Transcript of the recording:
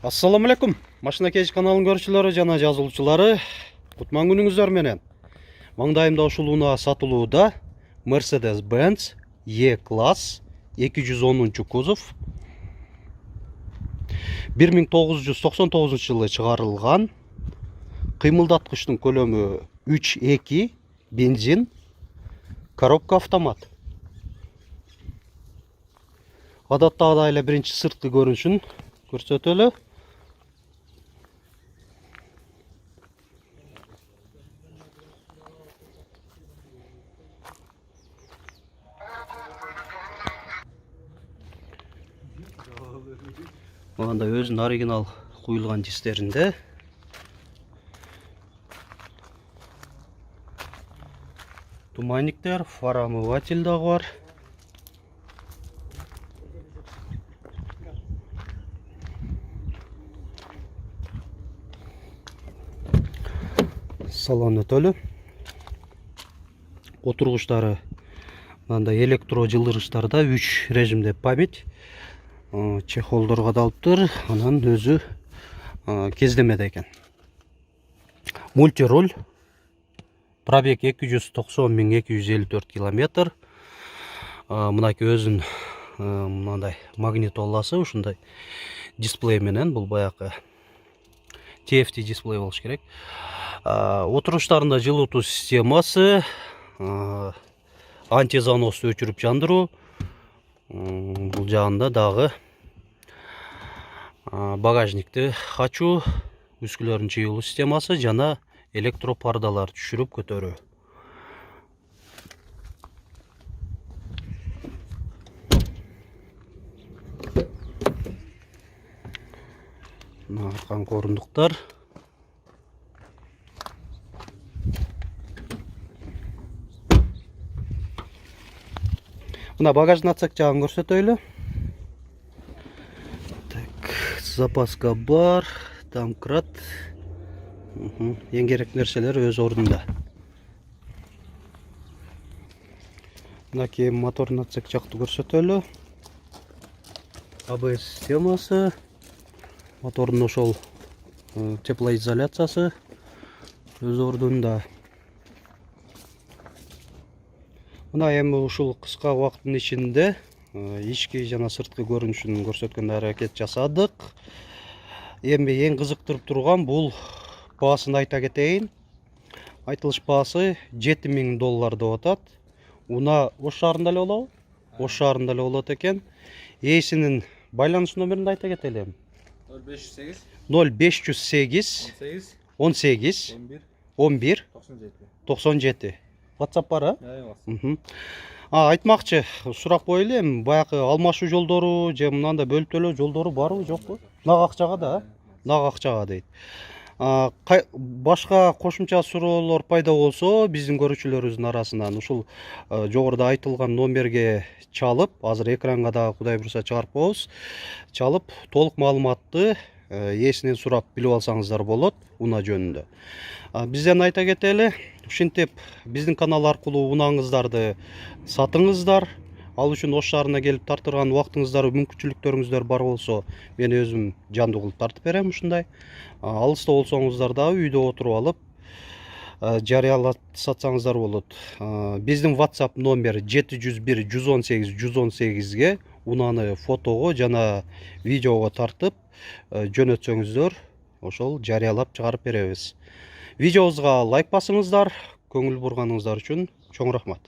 Assalamu alaikum. Машина кеш каналын көрүүчүлөрү жана жазылуучулары. Кутман күнүңүздөр менен. Маңдайымда ушулууна сатылууда Mercedes-Benz E-класс 210 кузов 1999 жылы чыгарылган. Кыймылдаткычтын көлөмү 3.2 бензин, коробка автомат. Адаттагыдай эле биринчи сырткы көрүнүшүн көрсөтөлү. Анда өзүнүн оригинал куюлган дистеринде. Туманниктер, фарамыватель дагы бар. Салон өтөлү. Отургучтары мындай электро жылдыргычтарда 3 режимде память. Чехолдор кадалыптыр, анан өзү кездемеде экен. Мультируль. Пробег 290.254 километр. Мынакей өзүн мындай магнитоласы, ушундай дисплей менен, бул баягы TFT дисплей болуш керек. Отургучтарында жылытуу системасы, антизанос өчүрүп жандыруу. Бул жагында дагы багажникти ачуу, үскүлөрдүн чыюлуу системасы жана электропардалар түшүрүп көтөрүү. Арканкы орундуктар. Мына багаждын отсек жагын көрсөтөлү. Так, запаска бар, домкрат. Эң керек нерселер өз ордунда. Мынакей мотордун отсек жакты көрсөтөлү. ABS системасы, мотордун ошол теплоизоляциясы өз ордунда. Мына эми ушул кыска убакыттын ичинде ички жана сырткы көрүнүшүн көрсөткөнгө аракет жасадык. Эми эң кызыктырып турган бул баасын айта кетейин. Айтылыш баасы $7000 деп атат. Уна Ош шаарында эле болобу? Ош шаарында эле болот экен. Ээсинин байланыш номерин айта кетели. 0508 18 11 97. WhatsApp бар, айтмакчы, сурак коелу эми, баягы алмашуу жолдору же мындай бөлүп төлөө жолдору барбы, жокпу? Нак акчага да, нак акчага дейт. Башка кошумча суроолор пайда болсо, биздин көрүүчүлөрүбүздүн арасынан ушул жогоруда айтылган номерге чалып, азыр экранга да Кудай буйруса чыгарып коебуз. Чалып, толук маалыматты ээсинен сурап билип алсаңыздар болот унаа жөнүндө. Бизден айта кетели, ушинтип биздин канал аркылуу унааңыздарды сатыңыздар. Ал үчүн Ош шаарына келип тартырган убактыңыздар, мүмкүнчүлүктөрүңүздөр бар болсо, мен өзүм жандуу кылып тартып берем ушундай. Алыста болсоңуздар да үйдө отуруп алып жарыялап сатсаңыздар болот. Биздин WhatsApp номер 701 118 118ге унааны фотого жана видеого тартып жөнөтсөңүздөр, ошол жарыялап чыгарып беребиз. Видеобузга лайк басыңыздар. Көңүл бурганыңыздар үчүн чоң рахмат.